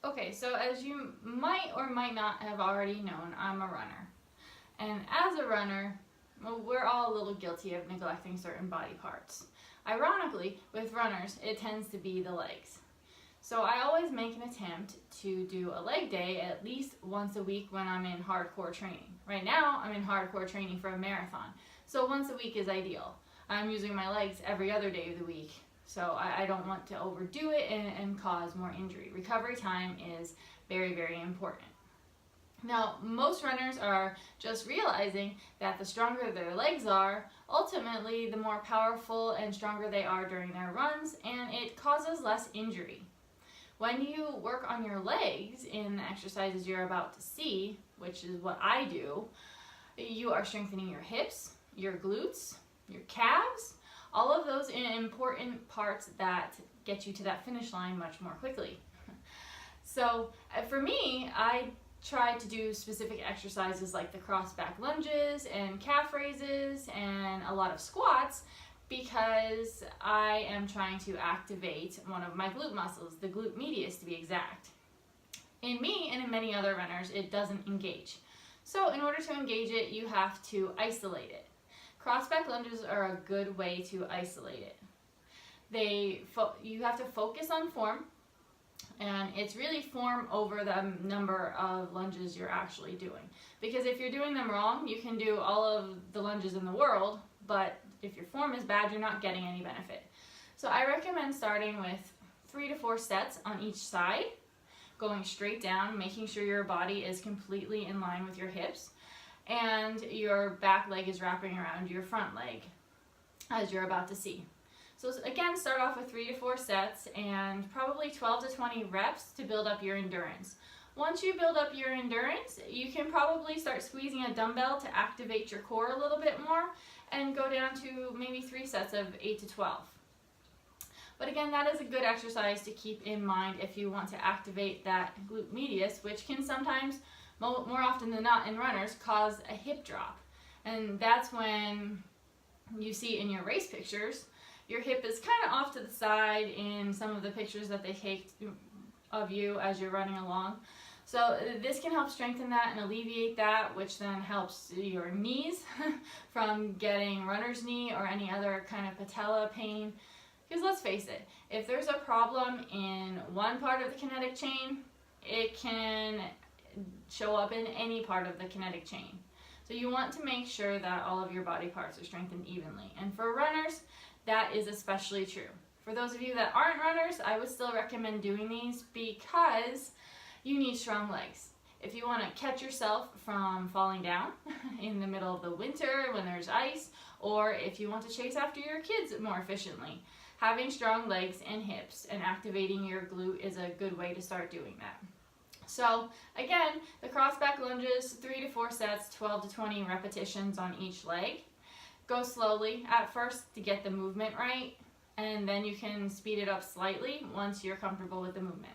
Okay, so as you might or might not have already known, I'm a runner. And as a runner, well, we're all a little guilty of neglecting certain body parts. Ironically, with runners, it tends to be the legs. So I always make an attempt to do a leg day at least once a week when I'm in hardcore training. Right now, I'm in hardcore training for a marathon. So once a week is ideal. I'm using my legs every other day of the week. So I don't want to overdo it and cause more injury. Recovery time is very, very important. Now, most runners are just realizing that the stronger their legs are, ultimately the more powerful and stronger they are during their runs, and it causes less injury. When you work on your legs in the exercises you're about to see, which is what I do, you are strengthening your hips, your glutes, your calves, all of those important parts that get you to that finish line much more quickly. So for me, I try to do specific exercises like the cross back lunges and calf raises and a lot of squats because I am trying to activate one of my glute muscles, the glute medius to be exact. In me and in many other runners, it doesn't engage. So in order to engage it, you have to isolate it. Cross back lunges are a good way to isolate it. You have to focus on form, and it's really form over the number of lunges you're actually doing. Because if you're doing them wrong, you can do all of the lunges in the world, but if your form is bad, you're not getting any benefit. So I recommend starting with 3 to 4 sets on each side, going straight down, making sure your body is completely in line with your hips, and your back leg is wrapping around your front leg, as you're about to see. So again, start off with 3 to 4 sets and probably 12 to 20 reps to build up your endurance. Once you build up your endurance, you can probably start squeezing a dumbbell to activate your core a little bit more and go down to maybe 3 sets of 8 to 12. But again, that is a good exercise to keep in mind if you want to activate that glute medius, which can sometimes, more often than not in runners, cause a hip drop. And that's when you see in your race pictures, your hip is kind of off to the side in some of the pictures that they take of you as you're running along. So this can help strengthen that and alleviate that, which then helps your knees from getting runner's knee or any other kind of patella pain. Because let's face it, if there's a problem in one part of the kinetic chain, it can show up in any part of the kinetic chain. So you want to make sure that all of your body parts are strengthened evenly. And for runners, that is especially true. For those of you that aren't runners, I would still recommend doing these because you need strong legs. If you want to catch yourself from falling down in the middle of the winter when there's ice, or if you want to chase after your kids more efficiently, having strong legs and hips and activating your glute is a good way to start doing that. So again, the cross back lunges, 3 to 4 sets, 12 to 20 repetitions on each leg. Go slowly at first to get the movement right, and then you can speed it up slightly once you're comfortable with the movement.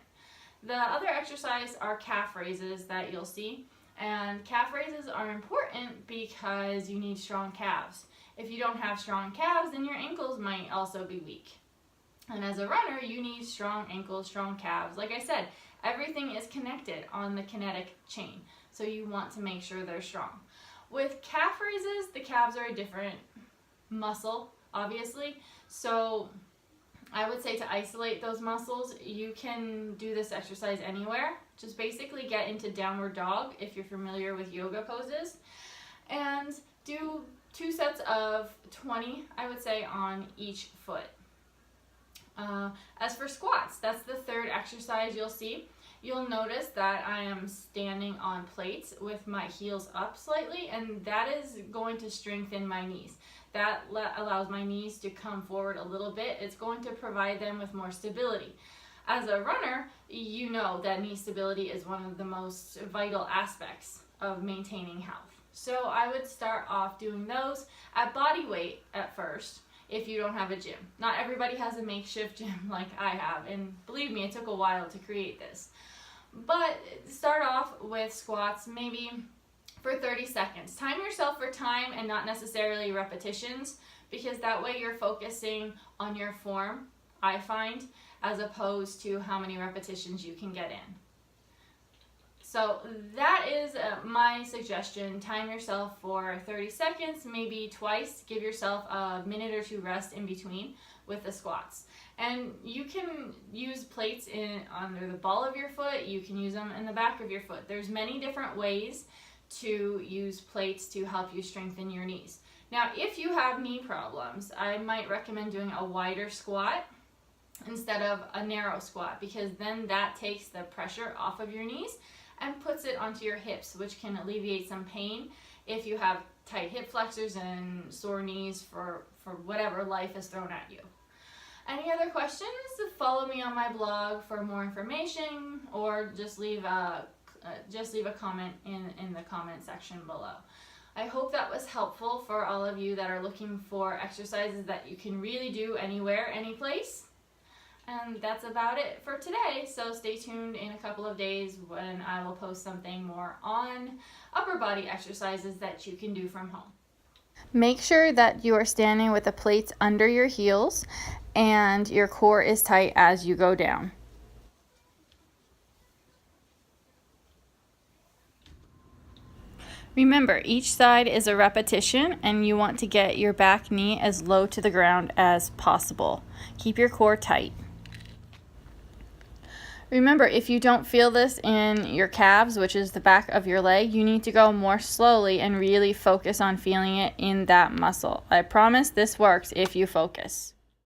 The other exercise are calf raises that you'll see, and calf raises are important because you need strong calves. If you don't have strong calves, then your ankles might also be weak. And as a runner, you need strong ankles, strong calves. Like I said, everything is connected on the kinetic chain, so you want to make sure they're strong. With calf raises, the calves are a different muscle, obviously, so I would say to isolate those muscles, you can do this exercise anywhere. Just basically get into downward dog if you're familiar with yoga poses, and do 2 sets of 20, I would say, on each foot. As for squats, that's the third exercise you'll see. You'll notice that I am standing on plates with my heels up slightly, and that is going to strengthen my knees. That allows my knees to come forward a little bit. It's going to provide them with more stability. As a runner, you know that knee stability is one of the most vital aspects of maintaining health. So I would start off doing those at body weight at first if you don't have a gym. Not everybody has a makeshift gym like I have, and believe me, it took a while to create this. But start off with squats maybe for 30 seconds. Time yourself for time and not necessarily repetitions, because that way you're focusing on your form, I find, as opposed to how many repetitions you can get in. So that is my suggestion. Time yourself for 30 seconds, maybe twice. Give yourself a minute or two rest in between with the squats. And you can use plates under the ball of your foot. You can use them in the back of your foot. There's many different ways to use plates to help you strengthen your knees. Now, if you have knee problems, I might recommend doing a wider squat instead of a narrow squat, because then that takes the pressure off of your knees and puts it onto your hips, which can alleviate some pain if you have tight hip flexors and sore knees for whatever life has thrown at you. Any other questions? Follow me on my blog for more information, or just leave a comment in the comment section below. I hope that was helpful for all of you that are looking for exercises that you can really do anywhere, any place. And that's about it for today. So stay tuned in a couple of days when I will post something more on upper body exercises that you can do from home. Make sure that you are standing with the plates under your heels and your core is tight as you go down. Remember, each side is a repetition and you want to get your back knee as low to the ground as possible. Keep your core tight. Remember, if you don't feel this in your calves, which is the back of your leg, you need to go more slowly and really focus on feeling it in that muscle. I promise this works if you focus.